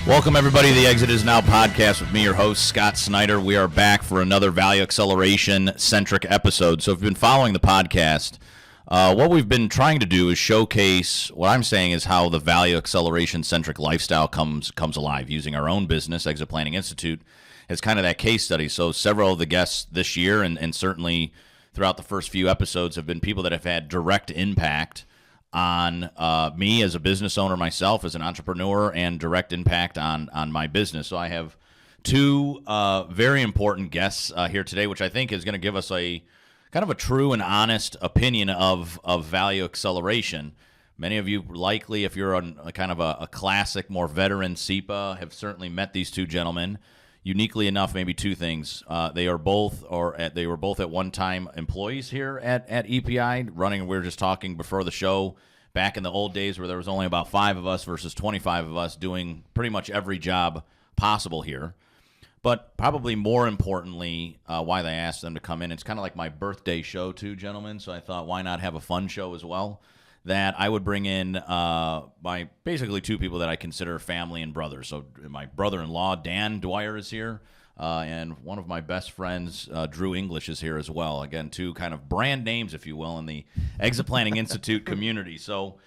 Welcome, everybody, to the Exit Is Now podcast with me, your host, Scott Snider. We are back for another Value Acceleration-centric episode. So if you've been following the podcast, what we've been trying to do is showcase what I'm saying is how the Value Acceleration-centric lifestyle comes alive, using our own business, Exit Planning Institute, as kind of that case study. So several of the guests this year and certainly throughout the first few episodes have been people that have had direct impact on me as a business owner, myself as an entrepreneur, and direct impact on my business. So I have two very important guests here today, which I think is going to give us a kind of a true and honest opinion of value acceleration. Many of you likely, if you're on a kind of a classic, more veteran SEPA, have certainly met these two gentlemen. Uniquely enough, maybe two things. They were both at one time employees here at EPI, running. We were just talking before the show back in the old days where there was only about 5 of us versus 25 of us doing pretty much every job possible here. But probably more importantly, why they asked them to come in, it's kind of like my birthday show too, gentlemen. So I thought, why not have a fun show as well? That I would bring in my basically two people that I consider family and brothers. So my brother-in-law, Dan Dwyer, is here, and one of my best friends, Drew English, is here as well. Again, two kind of brand names, if you will, in the Exit Planning Institute community. So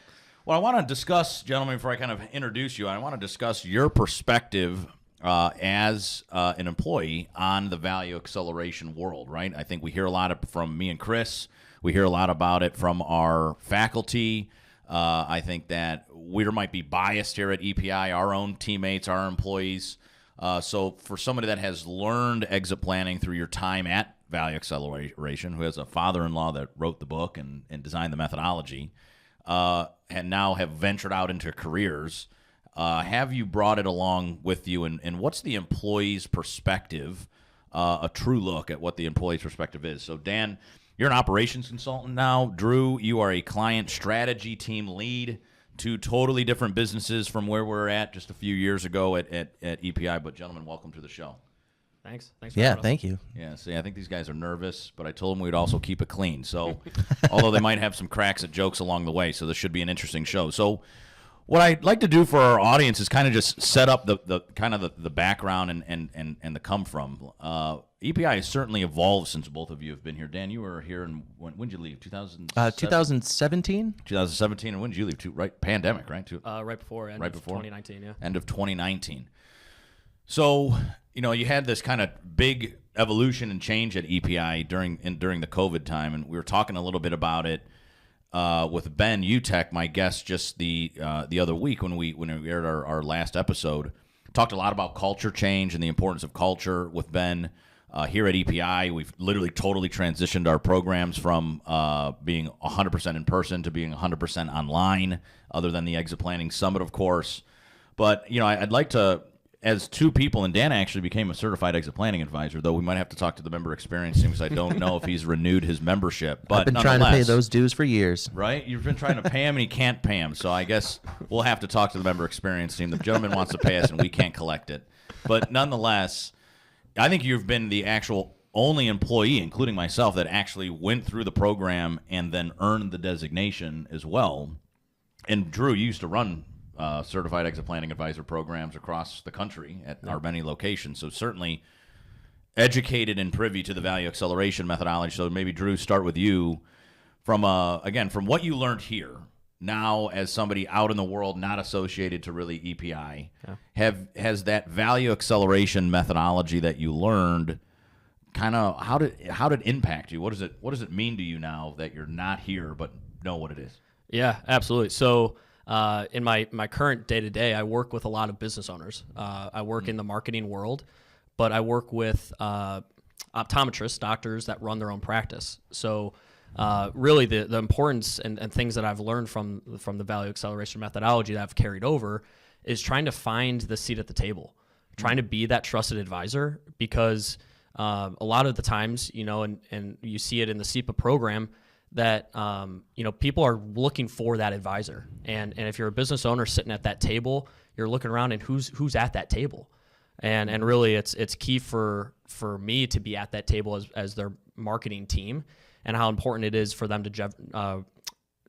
what I want to discuss, gentlemen, before I kind of introduce you, I want to discuss your perspective as an employee on the value acceleration world, right? I think we hear a lot from me and Chris. We hear a lot about it from our faculty. I think that we might be biased here at EPI, our own teammates, our employees. So for somebody that has learned exit planning through your time at Value Acceleration, who has a father-in-law that wrote the book and designed the methodology, and now have ventured out into careers, have you brought it along with you? And what's the employee's perspective, a true look at what the employee's perspective is? So Dan, you're an operations consultant now. Drew, you are a client strategy team lead. Two totally different businesses from where we're at just a few years ago at EPI. But gentlemen, welcome to the show. Thanks. Yeah, thank you. Yeah, see, I think these guys are nervous, but I told them we'd also keep it clean. So, although they might have some cracks at jokes along the way, so this should be an interesting show. So, what I'd like to do for our audience is kind of just set up the background and the come from. EPI has certainly evolved since both of you have been here. Dan, you were here, and when did you leave? 2017. 2017, and when did you leave? Right, pandemic, right? Right before, end of 2019, yeah. End of 2019. So, you had this kind of big evolution and change at EPI during the COVID time, and we were talking a little bit about it with Ben Utek, my guest, just the other week when we aired our last episode. Talked a lot about culture change and the importance of culture with Ben. Here at EPI, we've literally totally transitioned our programs from being 100% in person to being 100% online, other than the Exit Planning Summit, of course. But, I'd like to, as two people, and Dan actually became a certified exit planning advisor, though we might have to talk to the member experience team because I don't know if he's renewed his membership. But I've been trying to pay those dues for years. Right? You've been trying to pay him and he can't pay him. So I guess we'll have to talk to the member experience team. The gentleman wants to pay us and we can't collect it. But nonetheless, I think you've been the actual only employee, including myself, that actually went through the program and then earned the designation as well. And Drew, you used to run certified exit planning advisor programs across the country at our many locations. So certainly educated and privy to the value acceleration methodology. So maybe Drew, start with you from what you learned here. Now, as somebody out in the world, not associated to really EPI, has that value acceleration methodology that you learned kind of how did it impact you? What does it mean to you now that you're not here but know what it is? Yeah, absolutely. So in my current day-to-day, I work with a lot of business owners. I work in the marketing world, but I work with optometrists, doctors that run their own practice. So really the importance and things that I've learned from the value acceleration methodology that I've carried over is trying to find the seat at the table, trying to be that trusted advisor, because a lot of the times, and you see it in the SEPA program, that people are looking for that advisor. And if you're a business owner sitting at that table, you're looking around and who's at that table. And really it's key for me to be at that table as their marketing team, and how important it is for them to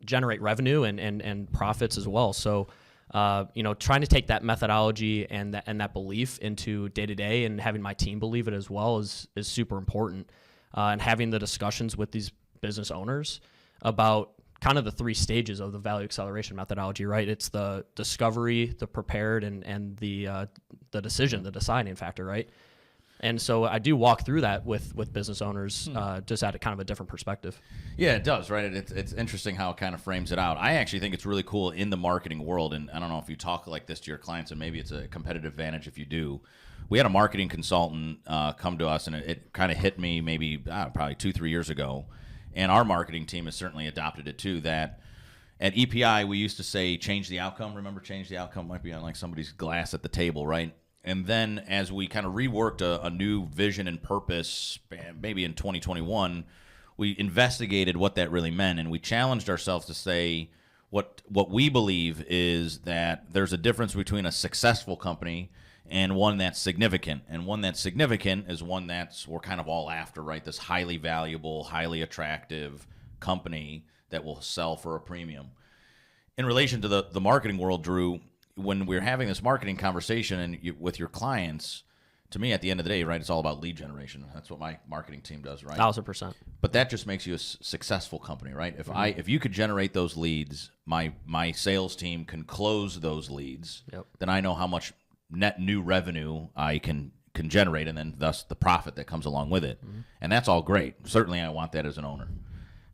generate revenue and profits as well. So trying to take that methodology and that belief into day to day, and having my team believe it as well is super important. And having the discussions with these business owners about kind of the 3 stages of the value acceleration methodology, right? It's the discovery, the prepared, and the decision, the deciding factor, right? And so I do walk through that with business owners, just at a kind of a different perspective. Yeah, it does, right? It's interesting how it kind of frames it out. I actually think it's really cool in the marketing world, and I don't know if you talk like this to your clients, and maybe it's a competitive advantage if you do. We had a marketing consultant come to us, and it kind of hit me maybe probably 2-3 years ago, and our marketing team has certainly adopted it too, that at EPI we used to say change the outcome. Remember, change the outcome might be on like somebody's glass at the table, right? And then as we kind of reworked a new vision and purpose, maybe in 2021, we investigated what that really meant, and we challenged ourselves to say what we believe is that there's a difference between a successful company and one that's significant. And one that's significant is one that's we're kind of all after, right? This highly valuable, highly attractive company that will sell for a premium. In relation to the marketing world, Drew, when we're having this marketing conversation and with your clients, to me, at the end of the day, right, it's all about lead generation. That's what my marketing team does, right? 1,000%. But that just makes you a successful company, right? If you could generate those leads, my sales team can close those leads. Yep. Then I know how much net new revenue I can generate, and then thus the profit that comes along with it. And that's all great. Certainly, I want that as an owner.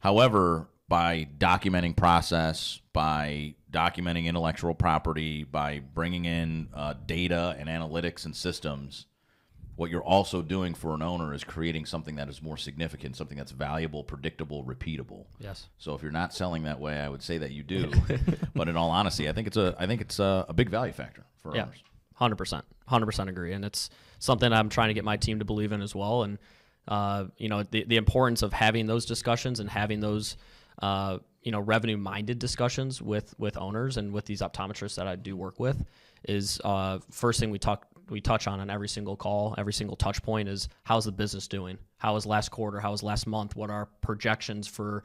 However, by documenting process, by documenting intellectual property, by bringing in data and analytics and systems, what you're also doing for an owner is creating something that is more significant, something that's valuable, predictable, repeatable. Yes. So if you're not selling that way, I would say that you do. But in all honesty, I think it's a big value factor for owners. 100% agree, and it's something I'm trying to get my team to believe in as well. And the importance of having those discussions and having those revenue-minded discussions with owners and with these optometrists that I do work with is first thing we touch on every single call, every single touch point is how's the business doing? How was last quarter? How was last month? What are projections for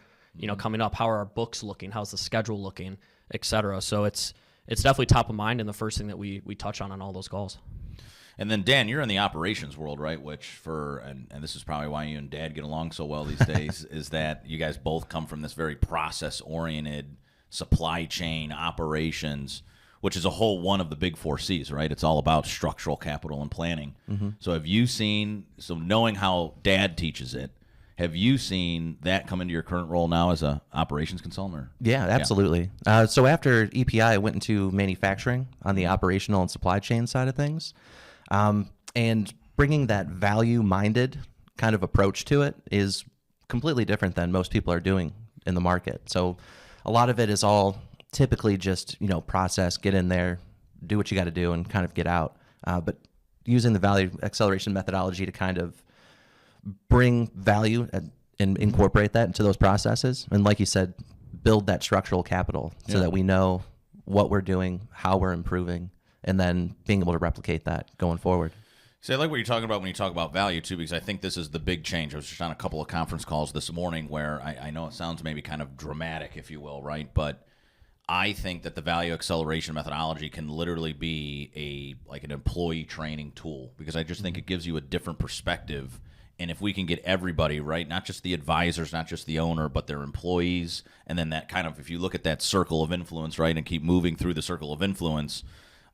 coming up? How are our books looking? How's the schedule looking, et cetera? So it's definitely top of mind and the first thing that we touch on all those calls. And then, Dan, you're in the operations world, right? Which and this is probably why you and Dad get along so well these days, is that you guys both come from this very process-oriented supply chain operations, which is a whole one of the big 4 C's, right? It's all about structural capital and planning. So knowing how Dad teaches it, have you seen that come into your current role now as a operations consultant? Yeah, absolutely. So after EPI, I went into manufacturing on the operational and supply chain side of things. And bringing that value-minded kind of approach to it is completely different than most people are doing in the market. So a lot of it is all typically just, process, get in there, do what you got to do, and kind of get out. But using the value acceleration methodology to kind of bring value and incorporate that into those processes. And like you said, build that structural capital so that we know what we're doing, how we're improving, and then being able to replicate that going forward. See, I like what you're talking about when you talk about value, too, because I think this is the big change. I was just on a couple of conference calls this morning where I know it sounds maybe kind of dramatic, if you will, right? But I think that the value acceleration methodology can literally be an employee training tool, because I just think it gives you a different perspective. And if we can get everybody, right, not just the advisors, not just the owner, but their employees, and then that kind of, if you look at that circle of influence, right, and keep moving through the circle of influence,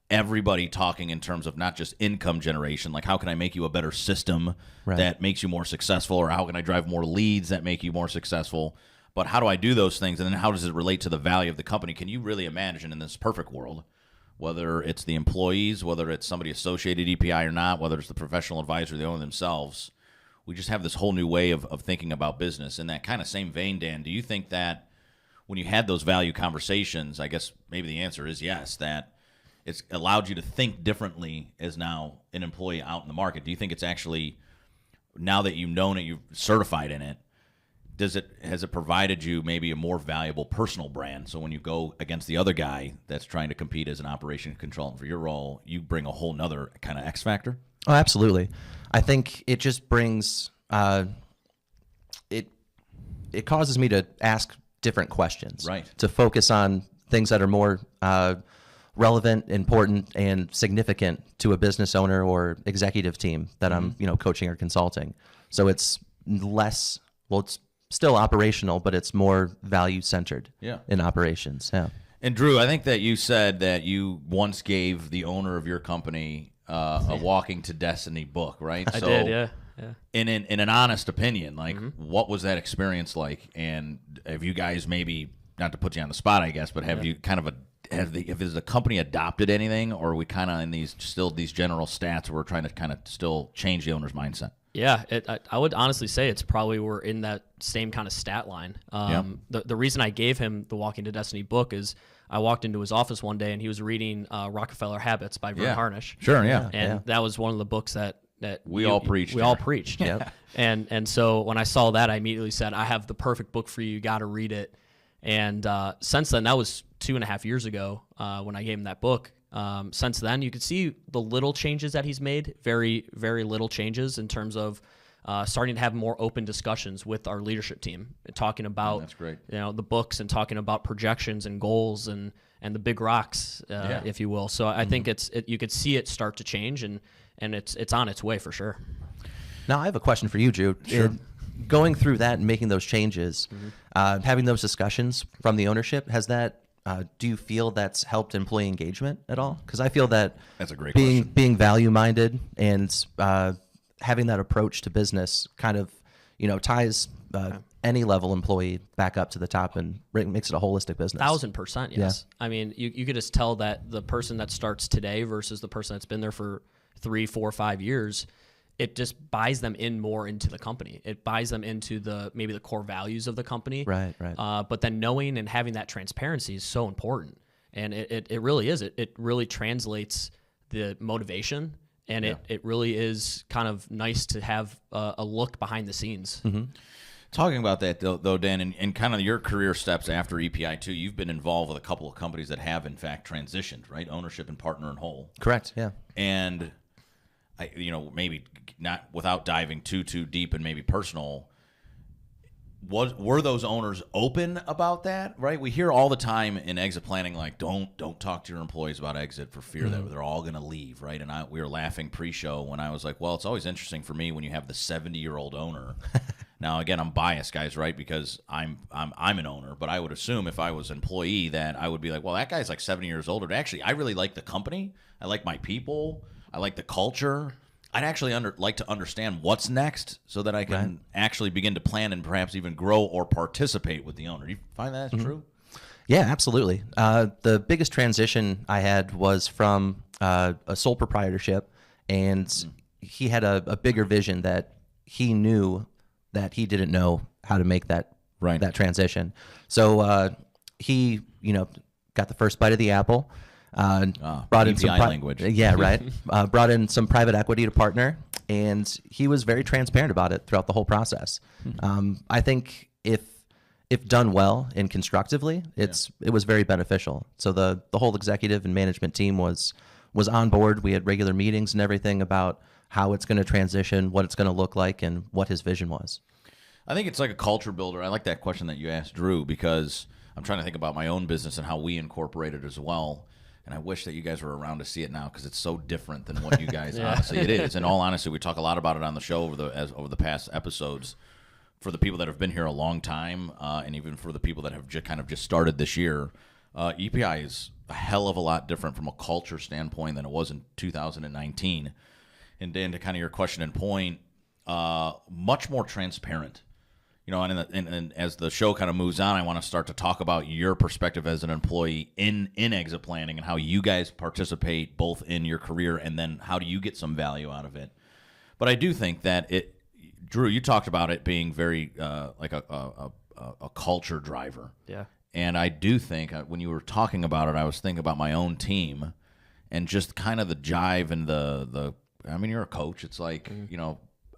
everybody talking in terms of not just income generation, like how can I make you a better system that makes you more successful, or how can I drive more leads that make you more successful, but how do I do those things, and then how does it relate to the value of the company? Can you really imagine in this perfect world, whether it's the employees, whether it's somebody associated EPI or not, whether it's the professional advisor, the owner themselves, we just have this whole new way of thinking about business. In that kind of same vein, Dan, do you think that when you had those value conversations, I guess maybe the answer is yes, that it's allowed you to think differently as now an employee out in the market? Do you think it's actually, now that you've known it, you've certified in it, has it provided you maybe a more valuable personal brand? So when you go against the other guy that's trying to compete as an operations consultant for your role, you bring a whole nother kind of X factor? Oh, absolutely. I think it just brings it causes me to ask different questions, right? To focus on things that are more relevant, important, and significant to a business owner or executive team that I'm, coaching or consulting. So it's less, well, it's still operational, but it's more value centered in operations. Yeah. And Drew, I think that you said that you once gave the owner of your company a Walking to Destiny book, right? I did, yeah. In an honest opinion, like what was that experience like? And have you guys maybe, not to put you on the spot, I guess, but have you kind of has the company adopted anything, or are we kind of in these general stats where we're trying to kind of still change the owner's mindset? Yeah, I would honestly say it's probably we're in that same kind of stat line. The reason I gave him the Walking to Destiny book is I walked into his office one day and he was reading Rockefeller Habits by Vern Harnish. Sure, yeah. And that was one of the books that we all preached. We all preached. And so when I saw that, I immediately said, I have the perfect book for you. You got to read it. And since then, that was 2.5 years ago when I gave him that book. Since then, you could see the little changes that he's made, very, very little changes in terms of starting to have more open discussions with our leadership team, talking about that's great. The books and talking about projections and goals and the big rocks, if you will. So I think you could see it start to change, and it's on its way for sure. Now I have a question for you, Drew. Sure. Going through that and making those changes, having those discussions from the ownership, has that? Do you feel that's helped employee engagement at all? Because I feel that that's a great question. Being value minded and having that approach to business kind of ties any level employee back up to the top and makes it a holistic business. 1,000%, yes. I mean, you could just tell that the person that starts today versus the person that's been there for 3, 4, 5 years, it just buys them in more into the company. It buys them into maybe the core values of the company. Right. But then knowing and having that transparency is so important. And it really is. It really translates the motivation, and it really is kind of nice to have a look behind the scenes. Mm-hmm. Talking about that, though, Dan, and kind of your career steps after EPI, too, you've been involved with a couple of companies that have, in fact, transitioned, right? Ownership and partner and whole. Correct, yeah. And maybe not without diving too deep and maybe personal, were those owners open about that? Right, we hear all the time in exit planning, like don't talk to your employees about exit for fear that they're all going to leave, right? And we were laughing pre-show when I was like, well, it's always interesting for me when you have the 70-year-old owner. Now again, I'm biased, guys, right? Because I'm an owner, but I would assume if I was an employee that I would be like, well, that guy's like 70 years old. But actually, I really like the company. I like my people. I like the culture. I'd actually like to understand what's next so that I can actually begin to plan and perhaps even grow or participate with the owner. Do you find that true? Yeah, absolutely. The biggest transition I had was from a sole proprietorship, and he had a bigger vision that he knew that he didn't know how to make that transition. So he, got the first bite of the apple. Brought in some language. Yeah, right. Brought in some private equity to partner, and he was very transparent about it throughout the whole process. I think if done well and constructively, it was very beneficial. So the whole executive and management team was on board. We had regular meetings and everything about how it's going to transition, what it's going to look like, and what his vision was. I think it's like a culture builder. I like that question that you asked, Drew, because I'm trying to think about my own business and how we incorporate it as well. And I wish that you guys were around to see it now because it's so different than what you guys honestly it is. In all honesty, we talk a lot about it on the show over the past episodes. For the people that have been here a long time, and even for the people that have just started this year, EPI is a hell of a lot different from a culture standpoint than it was in 2019. And Dan, to kind of your question and point, much more transparent. And as the show kind of moves on, I want to start to talk about your perspective as an employee in exit planning and how you guys participate both in your career and then how do you get some value out of it. But I do think that Drew, you talked about it being very like a culture driver. Yeah. And I do think when you were talking about it, I was thinking about my own team and just kind of the jive and I mean, you're a coach. It's like,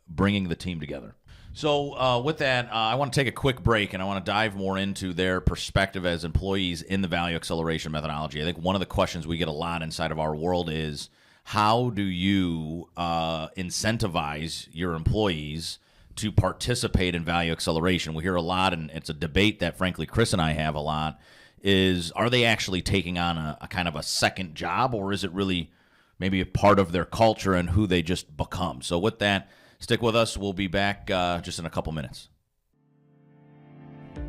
bringing the team together. So with that, I want to take a quick break, and I want to dive more into their perspective as employees in the Value Acceleration Methodology. I think one of the questions we get a lot inside of our world is, how do you incentivize your employees to participate in value acceleration? We hear a lot, and it's a debate that, frankly, Chris and I have a lot, are they actually taking on a kind of a second job, or is it really maybe a part of their culture and who they just become? So with that, stick with us. We'll be back just in a couple minutes.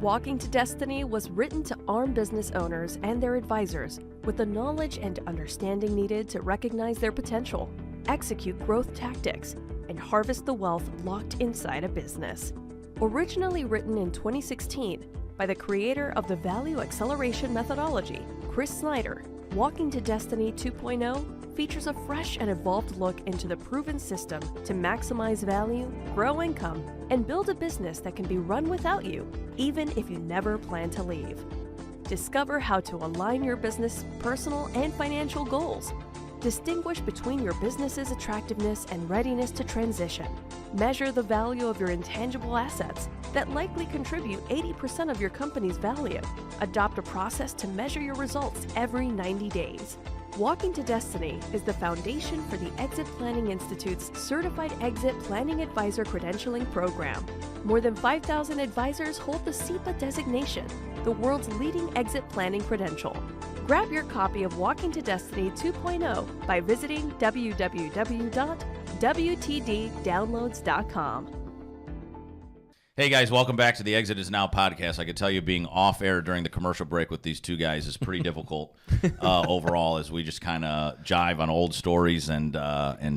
Walking to Destiny was written to arm business owners and their advisors with the knowledge and understanding needed to recognize their potential, execute growth tactics, and harvest the wealth locked inside a business. Originally written in 2016 by the creator of the Value Acceleration Methodology, Scott Snider, Walking to Destiny 2.0 features a fresh and evolved look into the proven system to maximize value, grow income, and build a business that can be run without you, even if you never plan to leave. Discover how to align your business, personal, and financial goals. Distinguish between your business's attractiveness and readiness to transition. Measure the value of your intangible assets that likely contribute 80% of your company's value. Adopt a process to measure your results every 90 days. Walking to Destiny is the foundation for the Exit Planning Institute's Certified Exit Planning Advisor Credentialing Program. More than 5,000 advisors hold the CEPA designation, the world's leading exit planning credential. Grab your copy of Walking to Destiny 2.0 by visiting www.wtddownloads.com. Hey guys, welcome back to the Exit Is Now podcast. I can tell you being off air during the commercial break with these two guys is pretty difficult overall, as we just kind of jive on old stories and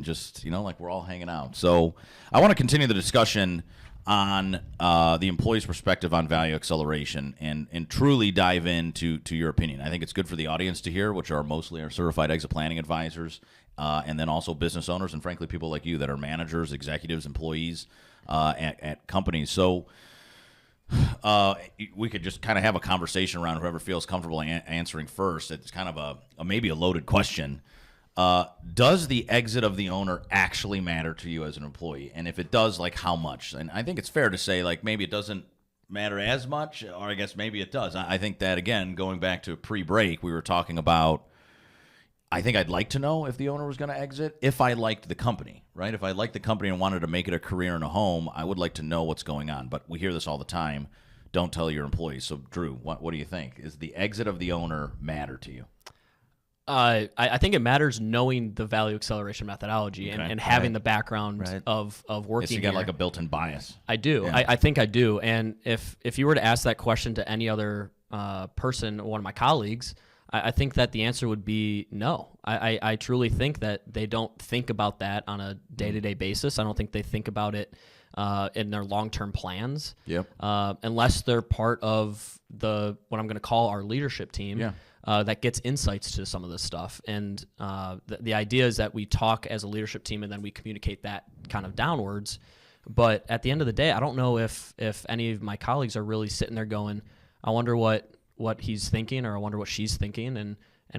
just, like we're all hanging out. So I want to continue the discussion on the employee's perspective on value acceleration and truly dive into your opinion. I think it's good for the audience to hear, which are mostly our certified exit planning advisors, and then also business owners and frankly people like you that are managers, executives, employees at companies. So we could just kind of have a conversation around whoever feels comfortable answering first. It's kind of maybe a loaded question. Does the exit of the owner actually matter to you as an employee? And if it does, like how much? And I think it's fair to say like maybe it doesn't matter as much, or I guess maybe it does. I think that, again, going back to pre-break, we were talking about, I think I'd like to know if the owner was going to exit if I liked the company, right? If I liked the company and wanted to make it a career and a home, I would like to know what's going on. But we hear this all the time. Don't tell your employees. So, Drew, what do you think? Is the exit of the owner matter to you? I think it matters knowing the value acceleration methodology and having the background of working. Yes, you got like a built-in bias. I do. Yeah. I think I do. And if you were to ask that question to any other person, one of my colleagues, I think that the answer would be no. I truly think that they don't think about that on a day-to-day basis. I don't think they think about it in their long-term plans. Yep. Unless they're part of what I'm going to call our leadership team. Yeah. That gets insights to some of this stuff. And the idea is that we talk as a leadership team and then we communicate that kind of downwards. But at the end of the day, I don't know if any of my colleagues are really sitting there going, I wonder what he's thinking, or I wonder what she's thinking, and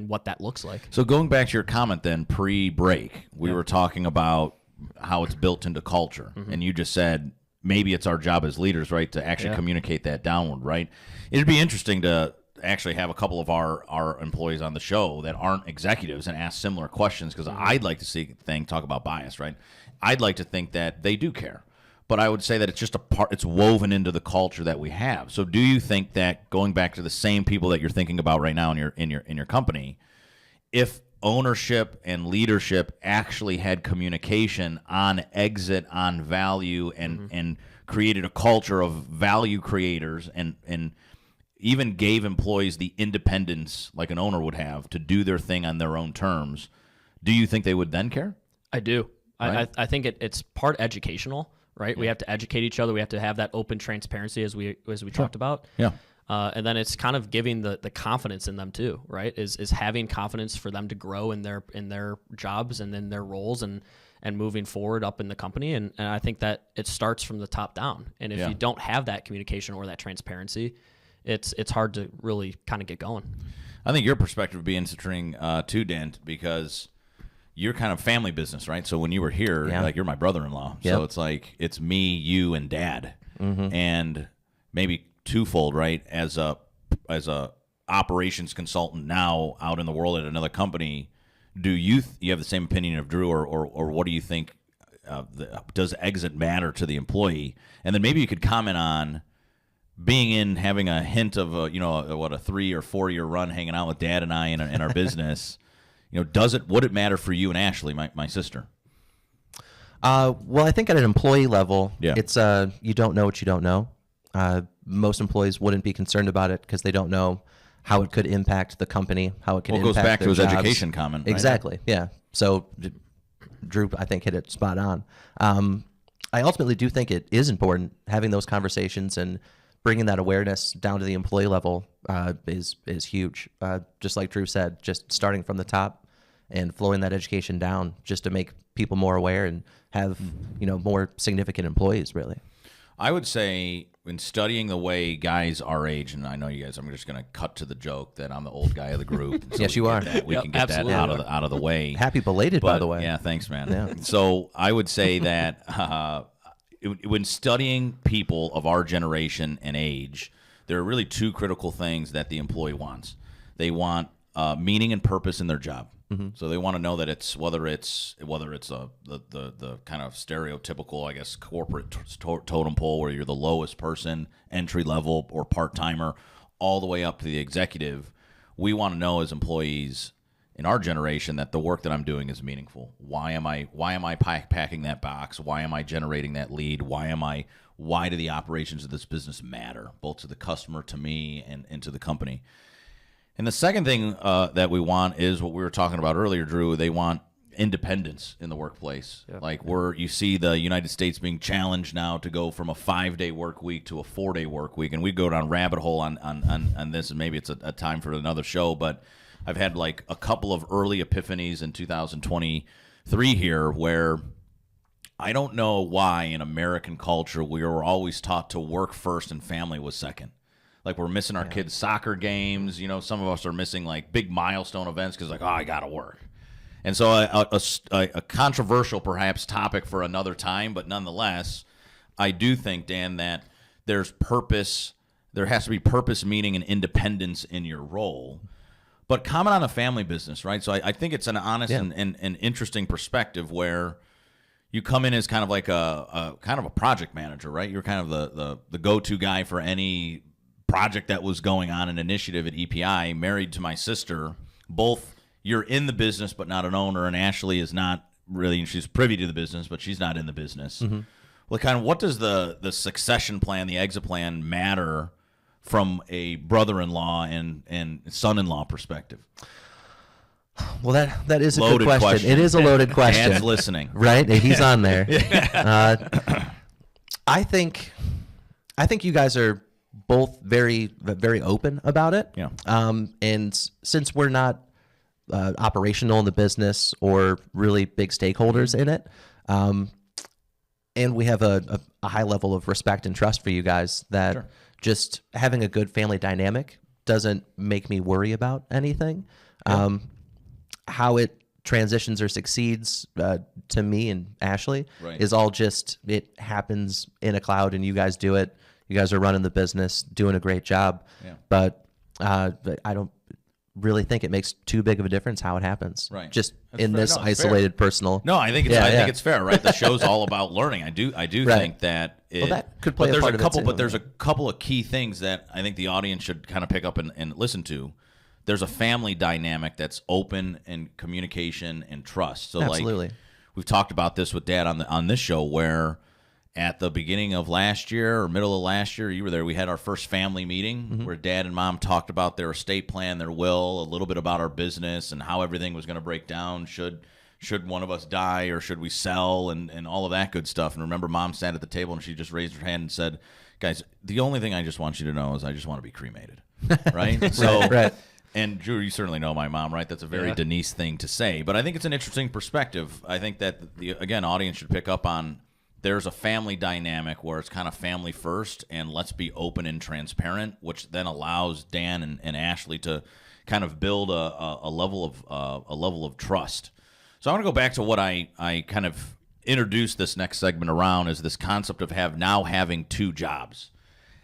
what that looks like. So going back to your comment then, pre-break, we were talking about how it's built into culture. Mm-hmm. And you just said maybe it's our job as leaders, right, to actually communicate that downward, right? It'd be interesting to actually have a couple of our employees on the show that aren't executives and ask similar questions, because I'd like to talk about bias, right? I'd like to think that they do care, but I would say that it's just it's woven into the culture that we have. So do you think that, going back to the same people that you're thinking about right now in your company, if ownership and leadership actually had communication on exit, on value, and created a culture of value creators and even gave employees the independence like an owner would have to do their thing on their own terms, do you think they would then care? I do. Right? I think it's part educational, right? Yeah. We have to educate each other. We have to have that open transparency as we talked about. Yeah. And then it's kind of giving the confidence in them too, right? Is having confidence for them to grow in their jobs and in their roles and moving forward up in the company. And I think that it starts from the top down. And if you don't have that communication or that transparency, it's hard to really kind of get going. I think your perspective would be interesting too, Dent, because you're kind of family business, right? So when you were here, like, you're my brother-in-law. Yep. So it's like it's me, you, and Dad, and maybe twofold, right? As a operations consultant now out in the world at another company, do you have the same opinion of Drew, or what do you think? Does exit matter to the employee? And then maybe you could comment on being in, having a hint of a 3 or 4 year run hanging out with Dad and I in our business, would it matter for you and Ashley, my sister? Well, I think at an employee level, Yeah. it's you don't know what you don't know. Most employees wouldn't be concerned about it because they don't know how it could impact the company, how it could Well, it goes impact back to their his jobs. education comment, right? Exactly. Yeah. So Drew, I think, hit it spot on. I ultimately do think it is important having those conversations and bringing that awareness down to the employee level is huge. Just like Drew said, just starting from the top and flowing that education down just to make people more aware and have more significant employees, really. I would say in studying the way guys our age, and I know you guys, I'm just going to cut to the joke that I'm the old guy of the group. So Yes, you are. We Yep, can get absolutely. that out of the way. Happy belated, by the way. Yeah, thanks, man. Yeah. So I would say that when studying people of our generation and age, there are really two critical things that the employee wants. They want meaning and purpose in their job. Mm-hmm. So they want to know that it's whether it's the kind of stereotypical, I guess, corporate totem pole where you're the lowest person, entry level or part timer, all the way up to the executive. We want to know as employees in our generation that the work that I'm doing is meaningful. Why am I packing that box? Why am I generating that lead? Why do the operations of this business matter, both to the customer, to me, and to the company? And the second thing that we want is what we were talking about earlier, Drew. They want independence in the workplace. Yeah. Like you see the United States being challenged now to go from a 5-day work week to a 4-day work week. And we go down rabbit hole on this, and maybe it's a time for another show, but I've had like a couple of early epiphanies in 2023 here where I don't know why in American culture we were always taught to work first and family was second. Like we're missing our kids' soccer games. Some of us are missing like big milestone events because I got to work. And so a controversial perhaps topic for another time, but nonetheless, I do think, Dan, that there's purpose. There has to be purpose, meaning, and independence in your role. But comment on a family business, right? So I think it's an honest and interesting perspective where you come in as kind of like a kind of a project manager, right? You're kind of the go-to guy for any project that was going on, an initiative at EPI, married to my sister. Both you're in the business but not an owner, and Ashley is not really, she's privy to the business, but she's not in the business. Mm-hmm. Well, kind of what does the succession plan, the exit plan matter from a brother-in-law and son-in-law perspective? Well, that is a loaded good question. It is a loaded question. Dan's listening. Right? He's on there. I think you guys are both very, very open about it. Yeah. And since we're not operational in the business or really big stakeholders in it, and we have a high level of respect and trust for you guys, that sure. Just having a good family dynamic doesn't make me worry about anything. Yeah. How it transitions or succeeds to me and Ashley is all just, it happens in a cloud and you guys do it. You guys are running the business, doing a great job. Yeah. But I don't really think it makes too big of a difference how it happens. Right. Just that's in fair. This isolated personal. No, I think it's I think it's fair, right? The show's all about learning. I do right. think that that could play but a part of it too. But there's a couple of key things that I think the audience should kind of pick up and listen to. There's a family dynamic that's open and communication and trust. So absolutely. Like we've talked about this with Dad on this show where at the beginning of last year or middle of last year, you were there, we had our first family meeting where Dad and Mom talked about their estate plan, their will, a little bit about our business and how everything was going to break down. Should one of us die or should we sell and all of that good stuff. And remember, Mom sat at the table and she just raised her hand and said, guys, the only thing I just want you to know is I just want to be cremated. Right? So, right. And Drew, you certainly know my mom, right? That's a very Denise thing to say. But I think it's an interesting perspective. I think that, the audience should pick up on there's a family dynamic where it's kind of family first and let's be open and transparent, which then allows Dan and Ashley to kind of build a level of trust. So I want to go back to what I kind of introduced this next segment around is this concept of having two jobs.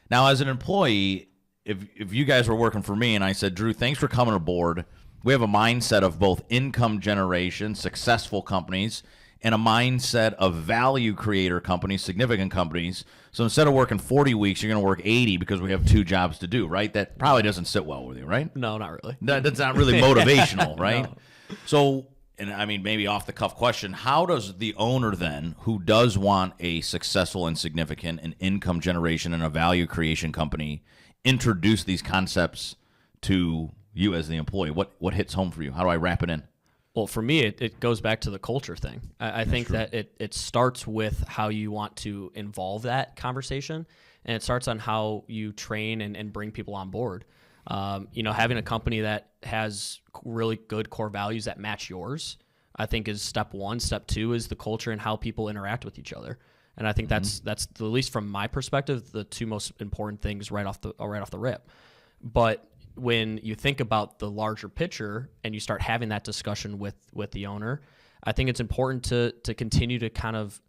Now, as an employee, if you guys were working for me and I said, Drew, thanks for coming aboard. We have a mindset of both income generation, successful companies, and a mindset of value creator companies, significant companies. So instead of working 40 weeks, you're going to work 80 because we have 2 jobs to do, right? That probably doesn't sit well with you, right? No, not really. That's not really motivational, right? No. So, and I mean, maybe off the cuff question, how does the owner then, who does want a successful and significant and income generation and a value creation company, introduce these concepts to you as the employee? What hits home for you? How do I wrap it in? Well, for me, it goes back to the culture thing. I think that it starts with how you want to involve that conversation, and it starts on how you train and bring people on board. Having a company that has really good core values that match yours, I think is step one. Step two is the culture and how people interact with each other. And I think that's at least from my perspective, the 2 most important things right off the rip. But when you think about the larger picture and you start having that discussion with the owner, I think it's important to continue to kind of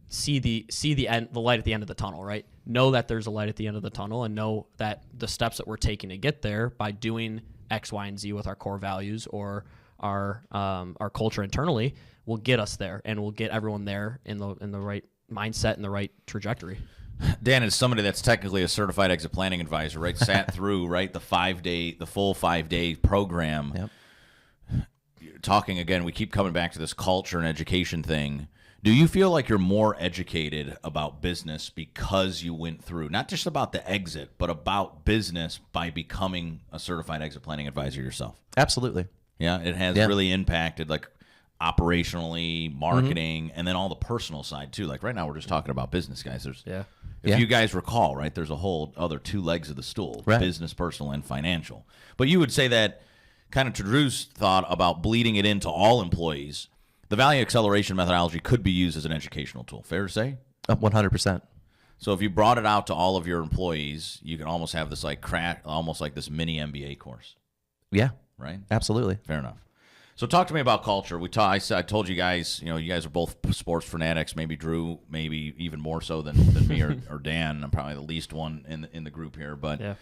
see the light at the end of the tunnel, right? Know that there's a light at the end of the tunnel, and know that the steps that we're taking to get there by doing X, Y, and Z with our core values or our culture internally will get us there, and will get everyone there in the right mindset and the right trajectory. Dan is somebody that's technically a certified exit planning advisor, right? Sat through, right, the full 5-day program. Yep. Talking again, we keep coming back to this culture and education thing. Do you feel like you're more educated about business because you went through, not just about the exit, but about business by becoming a certified exit planning advisor yourself? Absolutely. Yeah, it has really impacted, like, operationally, marketing, and then all the personal side too. Like right now, we're just talking about business, guys. If you guys recall, right, there's a whole other 2 legs of the stool: right. Business, personal, and financial. But you would say that, kind of to Drew's thought about bleeding it into all employees, the Value Acceleration Methodology could be used as an educational tool. Fair to say? 100%. So if you brought it out to all of your employees, you can almost have this almost like this mini MBA course. Yeah. Right? Absolutely. Fair enough. So talk to me about culture. I told you guys, you guys are both sports fanatics. Maybe Drew, maybe even more so than me or Dan. I'm probably the least one in the group here. But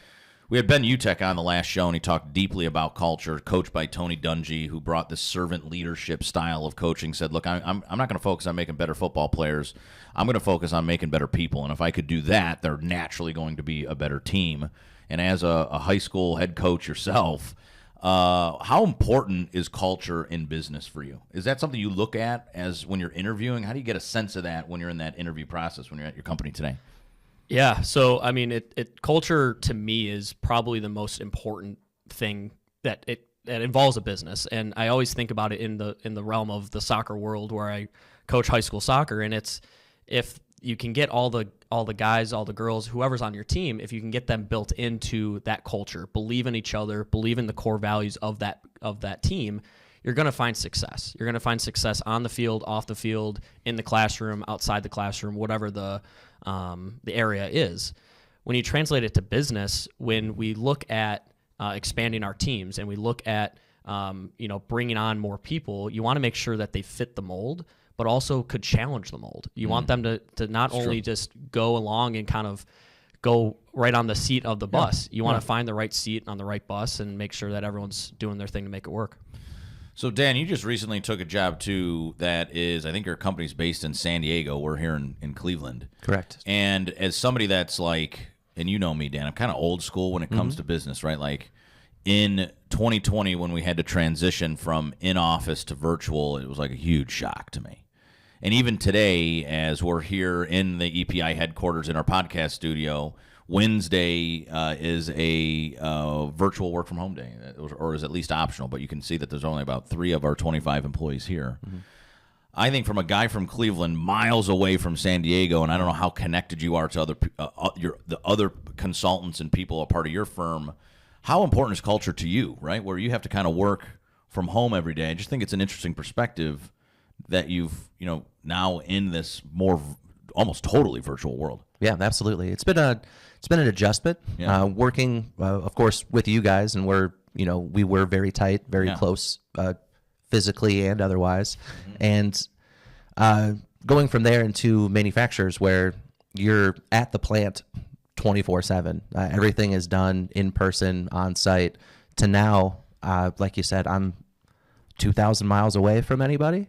we had Ben Utek on the last show, and he talked deeply about culture, coached by Tony Dungy, who brought this servant leadership style of coaching. Said, look, I'm not going to focus on making better football players. I'm going to focus on making better people. And if I could do that, they're naturally going to be a better team. And as a high school head coach yourself, how important is culture in business for you? Is that something you look at as when you're interviewing? How do you get a sense of that when you're in that interview process, when you're at your company today? Yeah. So, I mean, culture to me is probably the most important thing that involves a business. And I always think about it in the realm of the soccer world, where I coach high school soccer. And it's, if you can get all the guys, all the girls, whoever's on your team, if you can get them built into that culture, believe in each other, believe in the core values of that team, you're going to find success. You're going to find success on the field, off the field, in the classroom, outside the classroom, whatever the area is. When you translate it to business, when we look at expanding our teams and we look at bringing on more people, you want to make sure that they fit the mold, but also could challenge the mold. You want them to not only just go along and kind of go right on the seat of the bus. You want to find the right seat on the right bus and make sure that everyone's doing their thing to make it work. So, Dan, you just recently took a job, too, that is, I think your company's based in San Diego. We're here in Cleveland. Correct. And as somebody that's like, and you know me, Dan, I'm kind of old school when it comes to business, right? Like in 2020, when we had to transition from in-office to virtual, it was like a huge shock to me. And even today, as we're here in the EPI headquarters in our podcast studio, Wednesday is a virtual work from home day, or is at least optional, but you can see that there's only about 3 of our 25 employees here. Mm-hmm. I think from a guy from Cleveland, miles away from San Diego, and I don't know how connected you are to the other consultants and people a part of your firm, how important is culture to you, right? Where you have to kind of work from home every day. I just think it's an interesting perspective that you've, now in this more almost totally virtual world. Yeah, absolutely. It's been an adjustment. Yeah. Working, of course, with you guys, and we were very tight, very close, physically and otherwise, and going from there into manufacturers where you're at the plant 24/7. Everything is done in person, on site. To now, like you said, I'm 2,000 miles away from anybody.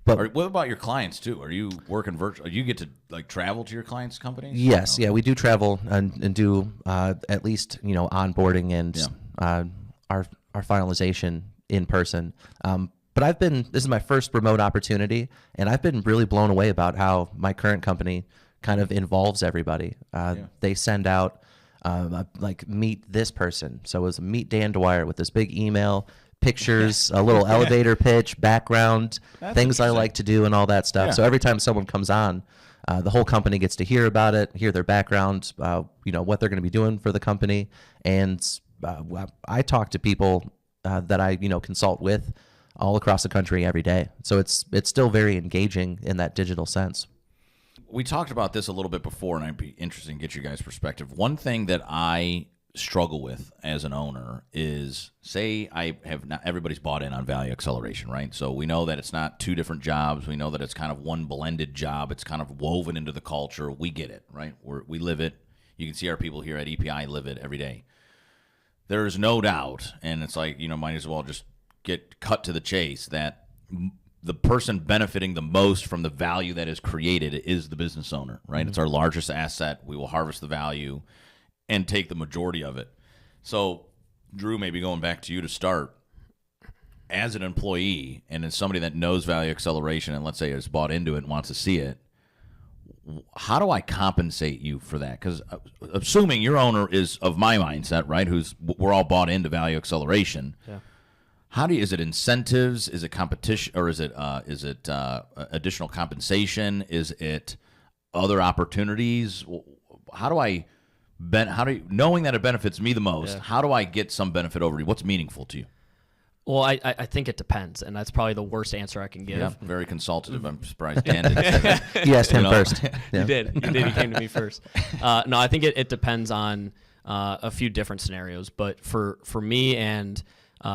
But What about your clients too? Are you working virtual? You get to like travel to your clients' companies? yes, yeah, we do travel and do at least onboarding and our finalization in person. But this is my first remote opportunity, and I've been really blown away about how my current company kind of involves everybody. They send out like meet this person. So it was meet Dan Dwyer with this big email, pictures, a little elevator pitch, background, things I like to do and all that stuff. Yeah. So every time someone comes on, the whole company gets to hear about it, hear their background, what they're going to be doing for the company. And I talk to people that I consult with all across the country every day. So it's still very engaging in that digital sense. We talked about this a litted bit before, and I'd be interested in get your guys' perspective. One thing that I struggle with as an owner is, say I have not, everybody's bought in on value acceleration, right? So we know that it's not two different jobs. We know that it's kind of one blended job. It's kind of woven into the culture. We get it, right? We live it. You can see our people here at EPI live it every day. There's no doubt, and it's like, might as well just get cut to the chase, that the person benefiting the most from the value that is created is the business owner, right? Mm-hmm. It's our largest asset. We will harvest the value and take the majority of it. So, Drew, maybe going back to you to start, as an employee and as somebody that knows value acceleration and let's say is bought into it and wants to see it, how do I compensate you for that? Because assuming your owner is of my mindset, right, we're all bought into value acceleration. Yeah. Is it incentives? Is it competition, or is it additional compensation? Is it other opportunities? Knowing that it benefits me the most, how do I get some benefit over to you? What's meaningful to you? Well, I think it depends, and that's probably the worst answer I can give. Yeah, very consultative. I'm surprised Dan didn't say that. You asked him first. Yeah. You did. He came to me first. No, I think it depends on a few different scenarios, but for me and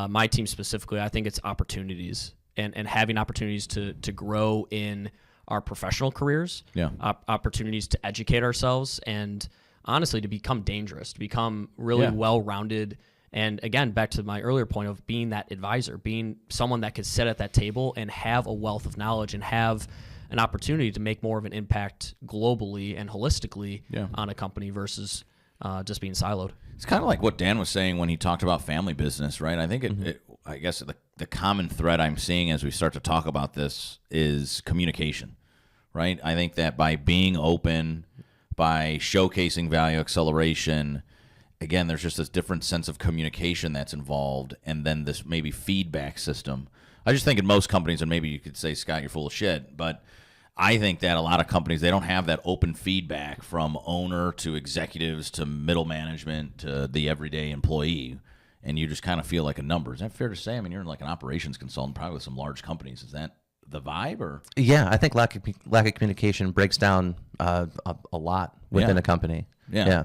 my team specifically, I think it's opportunities and having opportunities to grow in our professional careers, opportunities to educate ourselves, and honestly, to become dangerous, to become really well-rounded. And again, back to my earlier point of being that advisor, being someone that could sit at that table and have a wealth of knowledge and have an opportunity to make more of an impact globally and holistically on a company versus just being siloed. It's kind of like what Dan was saying when he talked about family business, right? I think I guess the common thread I'm seeing as we start to talk about this is communication, right? I think that by being open, by showcasing value acceleration, again, there's just this different sense of communication that's involved, and then this maybe feedback system. I just think in most companies, and maybe you could say, Scott, you're full of shit, but I think that a lot of companies, they don't have that open feedback from owner to executives to middle management to the everyday employee, and you just kind of feel like a number. Is that fair to say? I mean, you're like an operations consultant, probably with some large companies. Is that the vibe? Or yeah, I think lack of communication breaks down a lot within a company. Yeah.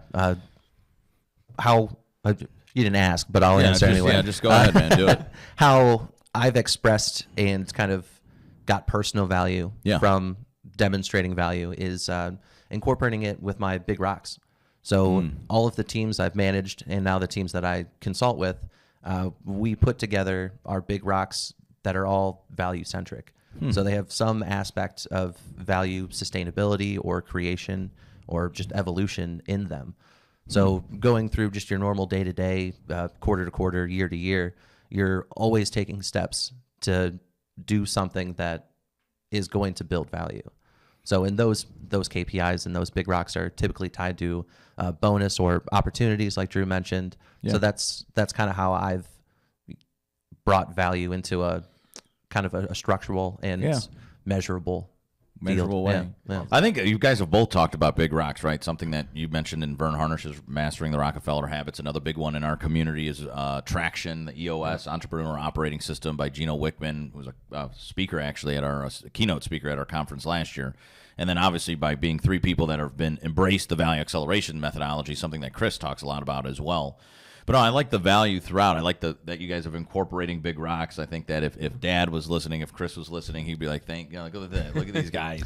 How you didn't ask, but I'll answer anyway. Yeah, just go ahead, man. Do it. How I've expressed and kind of got personal value from demonstrating value is incorporating it with my big rocks. So all of the teams I've managed and now the teams that I consult with, we put together our big rocks that are all value centric. So they have some aspect of value, sustainability, or creation, or just evolution in them. So going through just your normal day-to-day, quarter-to-quarter, year-to-year, you're always taking steps to do something that is going to build value. So in those KPIs and those big rocks are typically tied to bonus or opportunities, like Drew mentioned. So that's kind of how I've brought value into a kind of a structural and measurable way. Yeah. I think you guys have both talked about big rocks, right? Something that you mentioned in Vern Harnish's Mastering the Rockefeller Habits. Another big one in our community is Traction, the EOS, Entrepreneur Operating System by Gino Wickman, who was a speaker actually at our keynote speaker at our conference last year. And then obviously by being three people that have been embraced the value acceleration methodology, something that Chris talks a lot about as well. But no, I like the value throughout. I like that you guys are incorporating big rocks. I think that if Dad was listening, if Chris was listening, he'd be like, look at these guys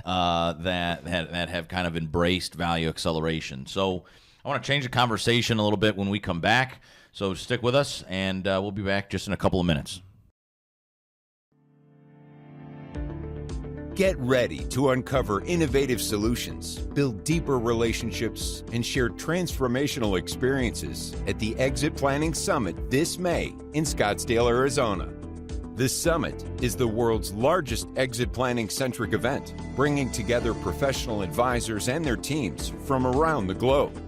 that have kind of embraced value acceleration. So I want to change the conversation a little bit when we come back. So stick with us, and we'll be back just in a couple of minutes. Get ready to uncover innovative solutions, build deeper relationships, and share transformational experiences at the Exit Planning Summit this May in Scottsdale, Arizona. The summit is the world's largest exit planning-centric event, bringing together professional advisors and their teams from around the globe.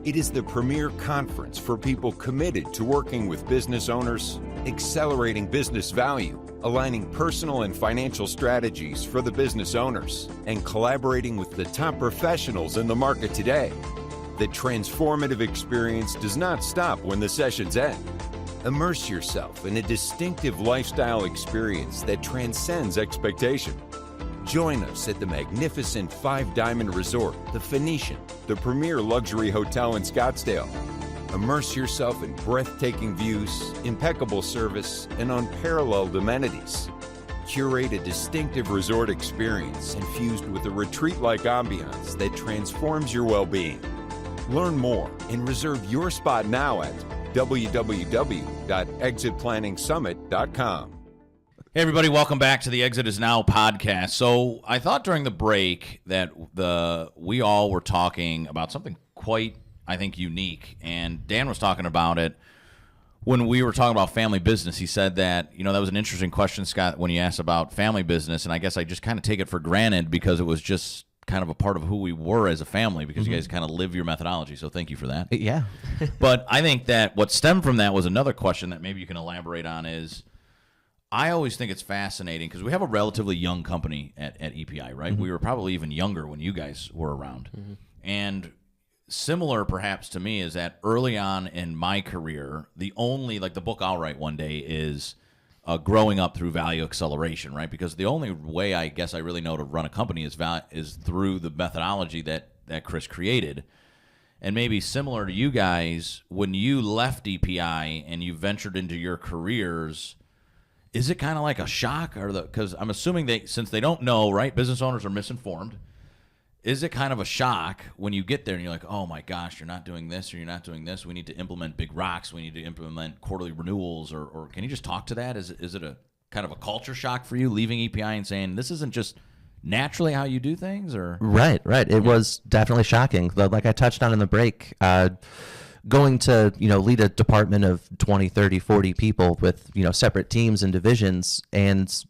It is the premier conference for people committed to working with business owners, accelerating business value, aligning personal and financial strategies for the business owners, and collaborating with the top professionals in the market today. The transformative experience does not stop when the sessions end. Immerse yourself in a distinctive lifestyle experience that transcends expectation. Join us at the magnificent Five Diamond Resort, the Phoenician, the premier luxury hotel in Scottsdale. Immerse yourself in breathtaking views, impeccable service, and unparalleled amenities. Curate a distinctive resort experience infused with a retreat-like ambiance that transforms your well-being. Learn more and reserve your spot now at www.exitplanningsummit.com. Hey everybody, welcome back to the Exit Is Now podcast. So I thought during the break that we all were talking about something quite, I think, unique, and Dan was talking about it when we were talking about family business. He said that, that was an interesting question, Scott, when you asked about family business, and I guess I just kind of take it for granted because it was just kind of a part of who we were as a family, because you guys kind of live your methodology, so thank you for that. Yeah. But I think that what stemmed from that was another question that maybe you can elaborate on is, I always think it's fascinating because we have a relatively young company at EPI, right? We were probably even younger when you guys were around. And similar perhaps to me is that early on in my career, the only, like the book I'll write one day is growing up through value acceleration, right? Because the only way I guess I really know to run a company is through the methodology that Chris created. And maybe similar to you guys, when you left EPI and you ventured into your careers, is it kind of like a shock? Because I'm assuming since they don't know, right, business owners are misinformed. Is it kind of a shock when you get there and you're like, oh my gosh, you're not doing this or you're not doing this. We need to implement big rocks. We need to implement quarterly renewals. Or can you just talk to that? Is it a kind of a culture shock for you leaving EPI and saying this isn't just naturally how you do things? Or Right. It was definitely shocking. Like I touched on in the break, going to, lead a department of 20, 30, 40 people with, separate teams and divisions, and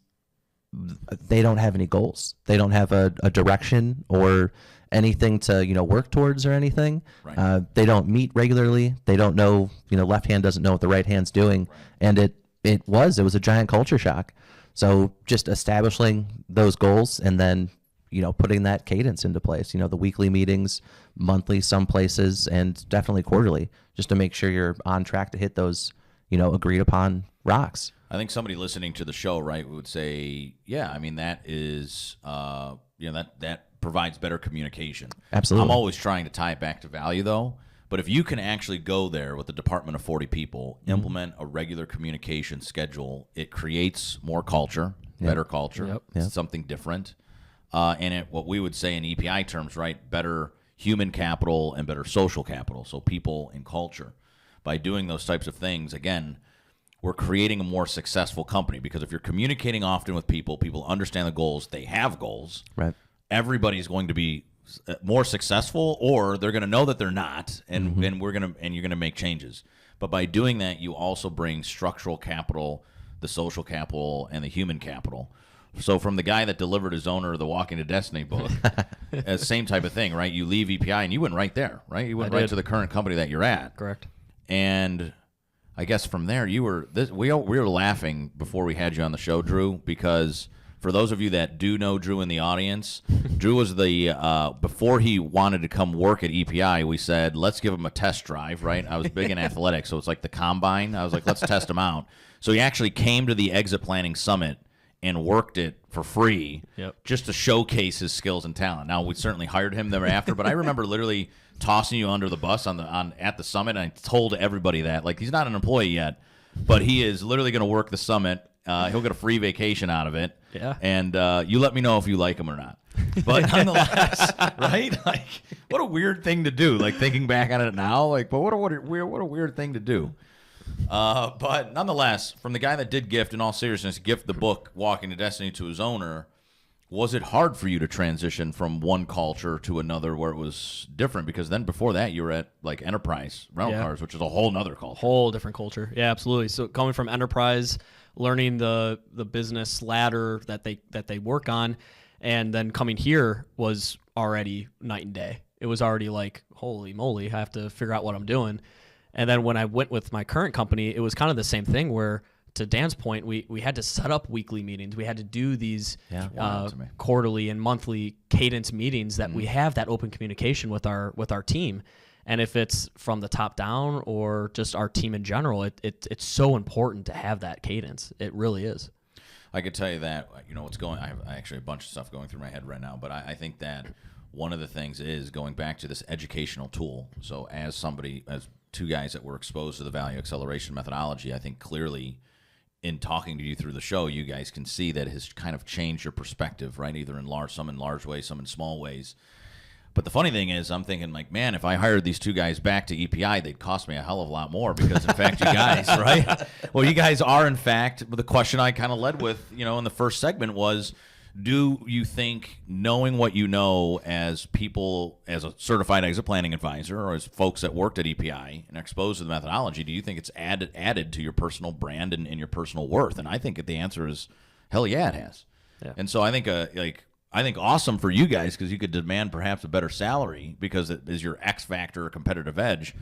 they don't have any goals. They don't have a direction or anything to, work towards or anything. Right. They don't meet regularly. They don't know, left hand doesn't know what the right hand's doing. Right. And it was a giant culture shock. So just establishing those goals and then, putting that cadence into place, the weekly meetings, monthly, some places, and definitely quarterly, just to make sure you're on track to hit those, agreed upon rocks. I think somebody listening to the show, right, would say, yeah, I mean, that is, that provides better communication. Absolutely. I'm always trying to tie it back to value, though. But if you can actually go there with a department of 40 people, implement a regular communication schedule, it creates more culture, better culture, something different. And what we would say in EPI terms, right, better human capital and better social capital, so people and culture. By doing those types of things, again, we're creating a more successful company, because if you're communicating often with people, people understand the goals, they have goals. Right. Everybody's going to be more successful, or they're going to know that they're not, and you're going to make changes. But by doing that, you also bring structural capital, the social capital, and the human capital. So from the guy that delivered his owner the Walking to Destiny book, same type of thing, right? You leave EPI and you went right there, right? You went right to the current company that you're at. Correct. And I guess from there, we were laughing before we had you on the show, Drew, because for those of you that do know Drew in the audience, Drew was before he wanted to come work at EPI, we said, let's give him a test drive, right? I was big in athletics, so it's like the combine. I was like, let's test him out. So he actually came to the Exit Planning Summit and worked it for free just to showcase his skills and talent. Now, we certainly hired him thereafter, but I remember literally tossing you under the bus at the summit, and I told everybody that. Like, he's not an employee yet, but he is literally going to work the summit. He'll get a free vacation out of it. Yeah. And you let me know if you like him or not. But nonetheless, right? Like, what a weird thing to do. Like, thinking back on it now, like, but what a weird thing to do. But nonetheless, from the guy that did gift, in all seriousness, gift the book Walking to Destiny to his owner, Was it hard for you to transition from one culture to another where it was different? Because then before that, you were at like Enterprise Rental Cars, which is a whole nother culture. Whole different culture. Yeah, absolutely. So coming from Enterprise, learning the business ladder that they work on, and then coming here was already night and day. It was already like, holy moly, I have to figure out what I'm doing. And then when I went with my current company, it was kind of the same thing where, to Dan's point, we had to set up weekly meetings. We had to do these quarterly and monthly cadence meetings that we have that open communication with our team. And if it's from the top down or just our team in general, it's so important to have that cadence. It really is. I could tell you that, what's going, I have actually a bunch of stuff going through my head right now, but I think that one of the things is going back to this educational tool. So as two guys that were exposed to the Value Acceleration Methodology, I think clearly in talking to you through the show, you guys can see that it has kind of changed your perspective, right? Either some in large ways, some in small ways. But the funny thing is, I'm thinking like, man, if I hired these two guys back to EPI, they'd cost me a hell of a lot more because, in fact, you guys, right? Well, you guys are, in fact, the question I kind of led with, in the first segment was, do you think, knowing what you know as people, as a certified exit planning advisor or as folks that worked at EPI and are exposed to the methodology, do you think it's added to your personal brand and your personal worth? And I think the answer is, hell yeah, it has. Yeah. And so I think I think awesome for you guys because you could demand perhaps a better salary because it is your X factor or competitive edge.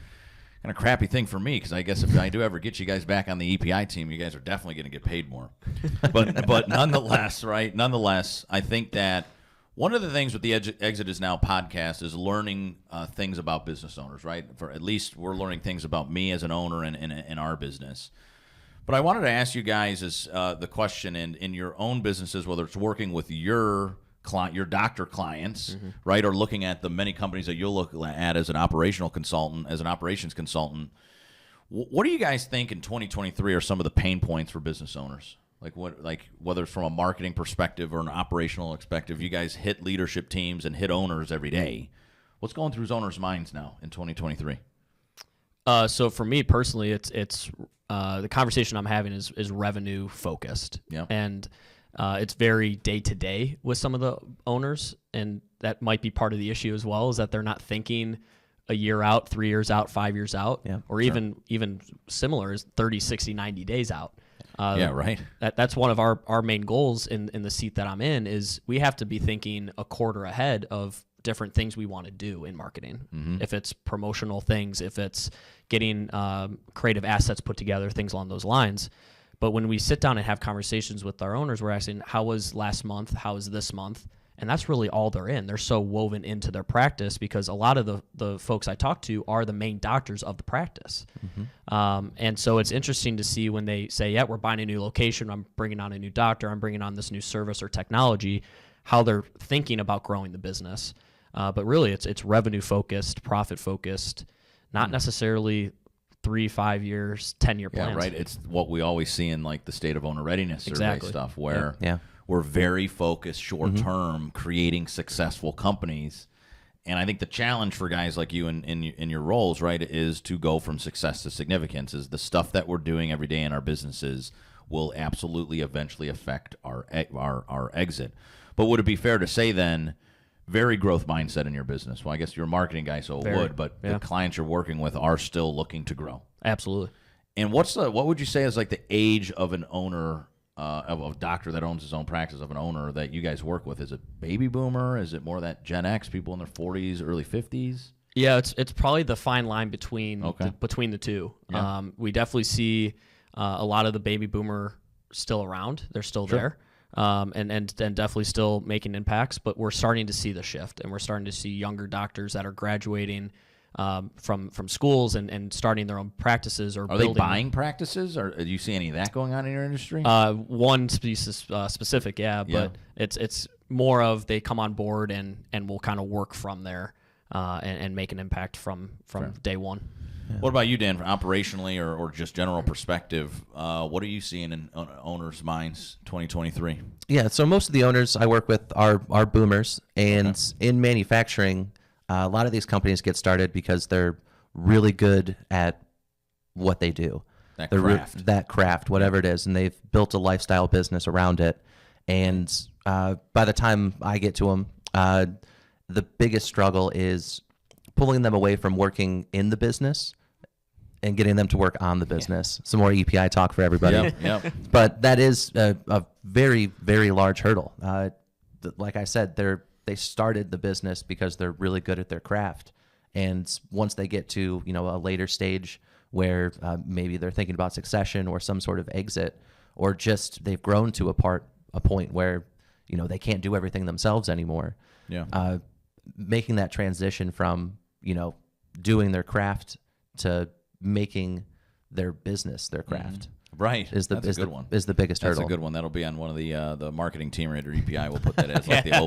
Kind of crappy thing for me because I guess if I do ever get you guys back on the EPI team, you guys are definitely going to get paid more. But nonetheless, right? Nonetheless, I think that one of the things with the Exit Is Now podcast is learning things about business owners, right? For at least we're learning things about me as an owner in our business. But I wanted to ask you guys the question in your own businesses, whether it's working with your doctor clients, right, or looking at the many companies that you'll look at as an operations consultant. What do you guys think in 2023 are some of the pain points for business owners? Whether it's from a marketing perspective or an operational perspective, you guys hit leadership teams and hit owners every day. What's going through owners' minds now in 2023? So for me personally, it's the conversation I'm having is revenue focused. Yeah. And it's very day-to-day with some of the owners, and that might be part of the issue as well, is that they're not thinking a year out, 3 years out, 5 years out, or even similar is 30, 60, 90 days out. Right. That's one of our main goals in the seat that I'm in is we have to be thinking a quarter ahead of different things we want to do in marketing. If it's promotional things, if it's getting creative assets put together, things along those lines. But when we sit down and have conversations with our owners, we're asking, how was last month? How is this month? And that's really all they're in. They're so woven into their practice because a lot of the folks I talk to are the main doctors of the practice. And so it's interesting to see when they say, yeah, we're buying a new location, I'm bringing on a new doctor, I'm bringing on this new service or technology, how they're thinking about growing the business. But really, it's revenue-focused, profit-focused, not necessarily 3, 5 years, 10-year plans. Yeah, right. It's what we always see in like the state of owner readiness survey stuff, where we're very focused short-term, creating successful companies. And I think the challenge for guys like you in your roles, right, is to go from success to significance. Is the stuff that we're doing every day in our businesses will absolutely eventually affect our exit. But would it be fair to say then, very growth mindset in your business? Well, I guess you're a marketing guy, so it would, but the clients you're working with are still looking to grow. Absolutely. And what would you say is like the age of an owner, of a doctor that owns his own practice, of an owner that you guys work with? Is it baby boomer? Is it more that Gen X, people in their 40s, early 50s? Yeah, it's probably the fine line between the two. Yeah. We definitely see a lot of the baby boomer still around. They're still there. And definitely still making impacts, but we're starting to see the shift, and we're starting to see younger doctors that are graduating from schools and starting their own practices or building. Are they buying practices, or do you see any of that going on in your industry? One specific, but it's more of they come on board and will kind of work from there and make an impact from day one. Yeah. What about you, Dan, operationally or just general perspective? What are you seeing in owners' minds 2023? Yeah, so most of the owners I work with are boomers, and in manufacturing, a lot of these companies get started because they're really good at what they do. That craft, whatever it is, and they've built a lifestyle business around it. And by the time I get to them, the biggest struggle is pulling them away from working in the business and getting them to work on the business. Some more EPI talk for everybody. Yep. But that is a very, very large hurdle. Like I said, they started the business because they're really good at their craft. And once they get to, a later stage where maybe they're thinking about succession or some sort of exit, or just they've grown to a point where, they can't do everything themselves anymore. Yeah. Making that transition from, doing their craft to making their business their craft. Right. Is the That's a good one. Is the biggest hurdle. That's a good one. That'll be on one of the marketing team right, or EPI. We'll put that as like the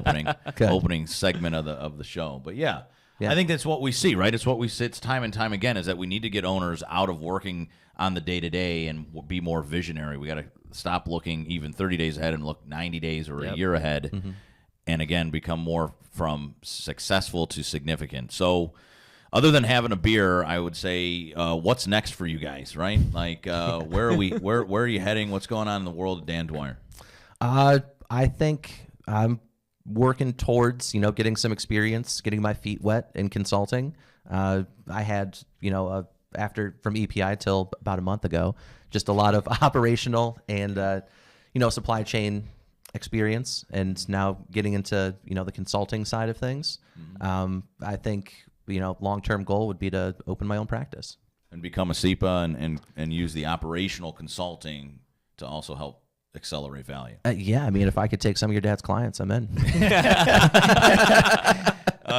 opening segment of the show. But yeah, I think that's what we see, right? It's what we see. It's time and time again is that we need to get owners out of working on the day-to-day and be more visionary. We got to stop looking even 30 days ahead and look 90 days or a year ahead, and again become more from successful to significant. So, other than having a beer, I would say, what's next for you guys, right? Like, where are we? Where are you heading? What's going on in the world of Dan Dwyer? I think I'm working towards, getting some experience, getting my feet wet in consulting. I had, after from EPI till about a month ago, just a lot of operational and, supply chain experience, and now getting into, the consulting side of things. I think, long-term goal would be to open my own practice and become a SEPA and use the operational consulting to also help accelerate value. Yeah, I mean, if I could take some of your dad's clients, I'm in.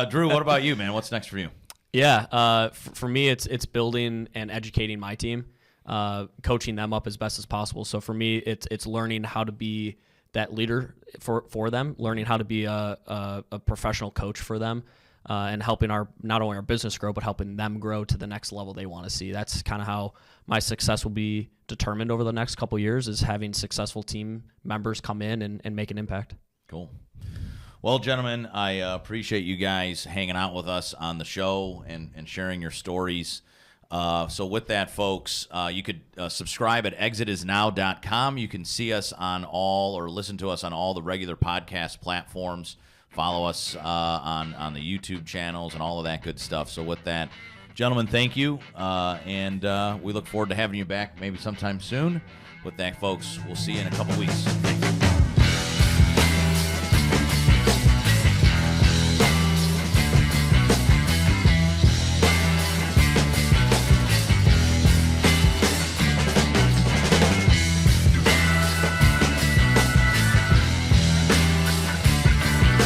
Drew, what about you, man? What's next for you? Yeah, for me, it's building and educating my team, coaching them up as best as possible. So for me, it's learning how to be that leader for them, learning how to be a professional coach for them, and helping not only our business grow, but helping them grow to the next level they want to see. That's kind of how my success will be determined over the next couple of years, is having successful team members come in and make an impact. Cool. Well, gentlemen, I appreciate you guys hanging out with us on the show and sharing your stories. So with that, folks, you could subscribe at exitisnow.com. You can see us or listen to us on all the regular podcast platforms. Follow us on the YouTube channels and all of that good stuff. So with that, gentlemen, thank you. And we look forward to having you back maybe sometime soon. With that, folks, we'll see you in a couple weeks.